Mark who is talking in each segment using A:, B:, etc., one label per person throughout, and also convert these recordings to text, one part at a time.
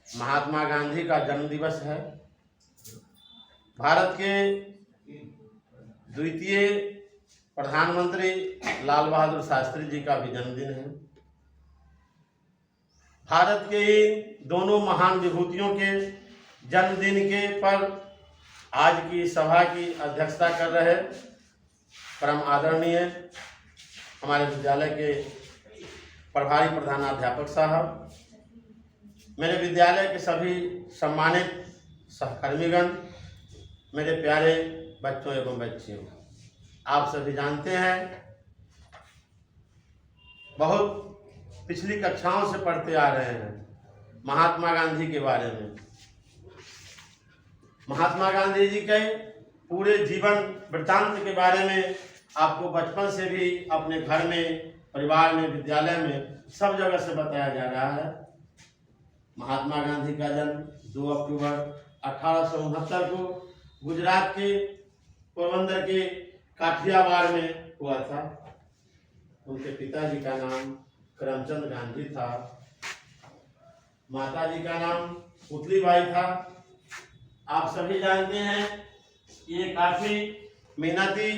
A: महात्मा गांधी का जन्म दिवस है। भारत के द्वितीय प्रधानमंत्री लाल बहादुर शास्त्री जी का भी जन्मदिन है। भारत के दोनों महान विभूतियों के जन्मदिन के पर आज की सभा की अध्यक्षता कर रहे परम आदरणीय हमारे विद्यालय के प्रभारी प्रधानाध्यापक साहब, मेरे विद्यालय के सभी सम्मानित सहकर्मीगण, मेरे प्यारे बच्चों एवं बच्चियों, आप सभी जानते हैं बहुत पिछली कक्षाओं से पढ़ते आ रहे हैं महात्मा गांधी के बारे में। महात्मा गांधी जी के पूरे जीवन वृत्तांत के बारे में आपको बचपन से भी अपने घर में, परिवार में, विद्यालय में सब जगह से बताया जा रहा है। महात्मा गांधी का जन्म 2 अक्टूबर 1869 को गुजरात के पोरबंदर के काठियावाड़ में हुआ था। उनके पिताजी का नाम करमचंद गांधी था, माताजी का नाम पुतलीबाई था। आप सभी जानते हैं ये काफी मेहनती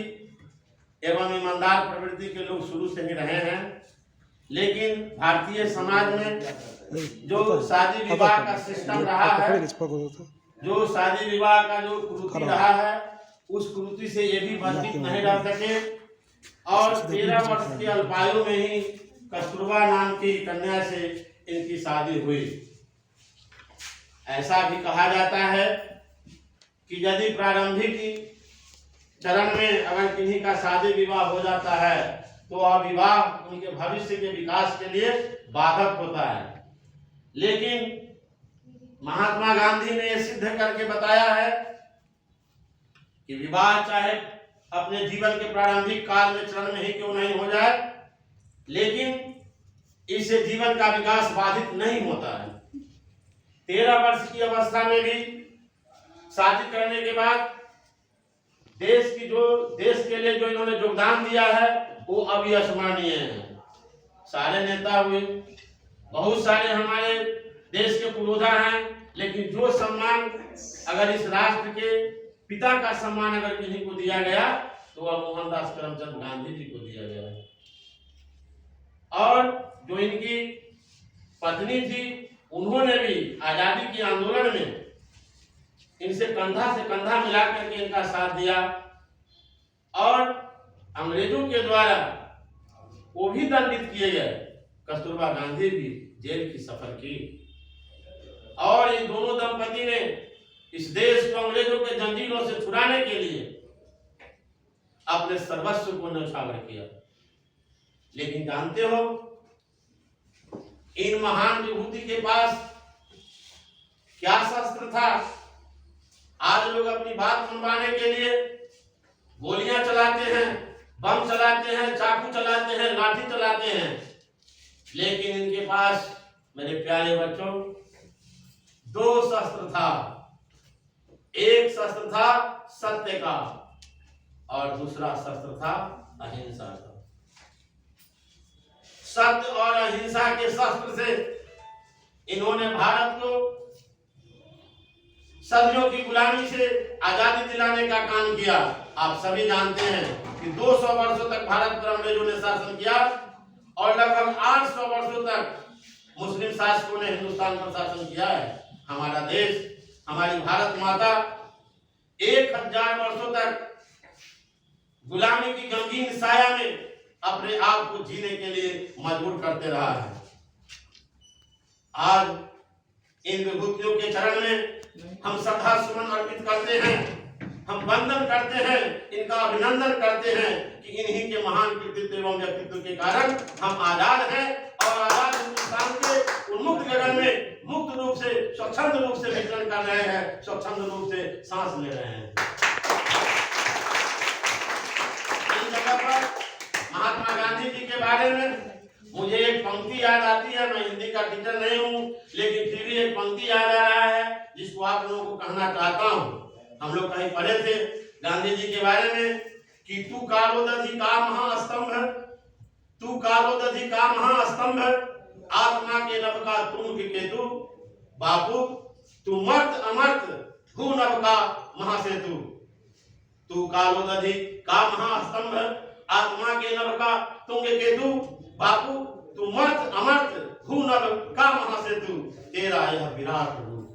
A: एवं ईमानदार प्रवृत्ति के लोग शुरू से ही रहे हैं, लेकिन भारतीय समाज में जो शादी विवाह का सिस्टम रहा है, जो शादी विवाह का जो कुरीति रहा है, उस कुरीति से ये भी वंचित नहीं रह सके और 13 वर्ष की अल्पायु में ही कस्तूरबा नाम की कन्या से इनकी शादी हुई। ऐसा भी कहा जाता है कि यदि प्रारंभिक चरण में अगर किन्हीं का शादी विवाह हो जाता है तो वह विवाह उनके भविष्य के विकास के लिए बाधक होता है, लेकिन महात्मा गांधी ने यह सिद्ध करके बताया है कि विवाह चाहे अपने जीवन के प्रारंभिक काल में चरण में ही क्यों नहीं हो जाए, लेकिन इससे जीवन का विकास बाधित नहीं होता है। 13 वर्ष की अवस्था में भी शादी करने के बाद देश के लिए जो इन्होंने योगदान दिया है वो अविस्मरणीय है। सारे नेता हुए, बहुत सारे हमारे देश के पुरोधा हैं, लेकिन जो सम्मान अगर इस राष्ट्र के पिता का सम्मान अगर किन्हीं को दिया गया तो वह मोहनदास करमचंद गांधी जी को दिया गया है। और जो इनकी पत्नी थी, उन्होंने भी आजादी के आंदोलन में इनसे कंधा से कंधा मिला करके इनका साथ दिया और अंग्रेजों के द्वारा वो भी दंडित किए गए। कस्तूरबा गांधी भी जेल की सफर की और इन दोनों दंपति ने इस देश को अंग्रेजों के जंजीरों से छुड़ाने के लिए अपने सर्वस्व को न्यौछावर किया। लेकिन जानते हो, इन महान विभूति के पास क्या शस्त्र था? आज लोग अपनी बात मनवाने के लिए गोलियां चलाते हैं, बम चलाते हैं, चाकू चलाते हैं, लाठी चलाते हैं, लेकिन इनके पास मेरे प्यारे बच्चों 2 शस्त्र था। एक शस्त्र था सत्य का और दूसरा शस्त्र था अहिंसा का। सत्य और अहिंसा के शस्त्र से इन्होंने भारत को सदियों की गुलामी से आजादी दिलाने का काम किया। आप सभी जानते हैं कि 200 वर्षों तक भारत पर अंग्रेजों ने शासन किया और लगभग 800 वर्षों तक मुस्लिम शासकों ने हिंदुस्तान पर शासन किया है। हमारा देश, हमारी भारत माता 1000 वर्षों तक गुलामी की गमगीन साया में अपने आप को जीने के लिए मजबूर करते रहा है। आज इन विभूतियों के चरण में हम श्रद्धा सुमन अर्पित करते हैं, हम वंदन करते हैं, इनका अभिनंदन करते हैं कि इन्हीं के महान कृतित्व एवं व्यक्तित्व के कारण हम आजाद हैं और आजाद हिंदुस्तान के उन्मुक्त गगन में मुक्त रूप से, स्वच्छंद रूप से विचरण कर रहे हैं, स्वच्छंद रूप से सांस ले रहे हैं। इस जगह पर महात्मा गांधी जी के बारे में मुझे एक पंक्ति याद आती है। मैं हिंदी का टीचर नहीं हूँ, लेकिन फिर भी एक पंक्ति याद आ रहा है जिसको आप लोगों को कहना चाहता हूँ। हम लोग कहीं पढ़े थे गांधी जी के बारे में कि तू कालोदधि का महास्तंभ, तू कालोदधि का महास्तंभ, आत्मा के नभ का तुम केतु, बापू तू मर्त अमर्त भू नभ का महासेतु, तू कालोदधि का महास्तंभ आत्मा के नभ का तुंग केतु। बापू तू मर्त अमर्त भू नभ का महासेतु, तेरा यह विराट रूप,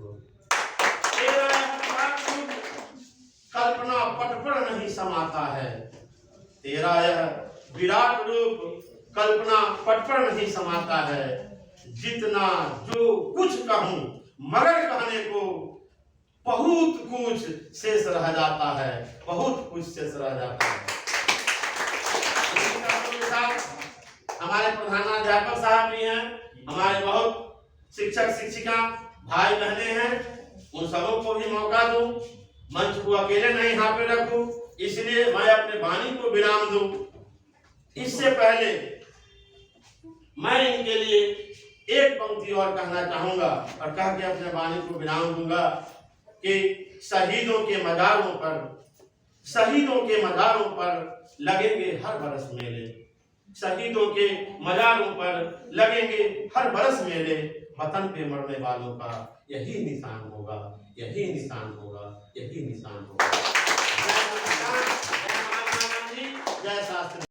A: तेरा यह विराट रूप कल्पना पट पर नहीं समाता है, तेरा यह विराट रूप कल्पना पट पर नहीं समाता है। जितना जो कुछ कहूं मगर कहने को बहुत कुछ शेष रह जाता है, बहुत कुछ शेष रह जाता है। हमारे प्रधानाध्यापक साहब भी हैं, हमारे बहुत शिक्षक शिक्षिका भाई बहने हैं, उन सबों को भी मौका दूं। मंच को अकेले नहीं यहाँ पे रखूं, इसलिए मैं अपने वाणी को विराम दूं। इससे पहले मैं इनके लिए एक पंक्ति और कहना चाहूंगा और कह के अपने वाणी को विराम दूंगा कि शहीदों के मज़ारों पर लगेंगे हर बरस मेले, शहीदों के मज़ारों पर लगेंगे हर बरस मेले। वतन पे मरने वालों का यही निशान होगा, यही निशान होगा, यही निशान होगा। जय महात्मा गांधी, जय शास्त्री।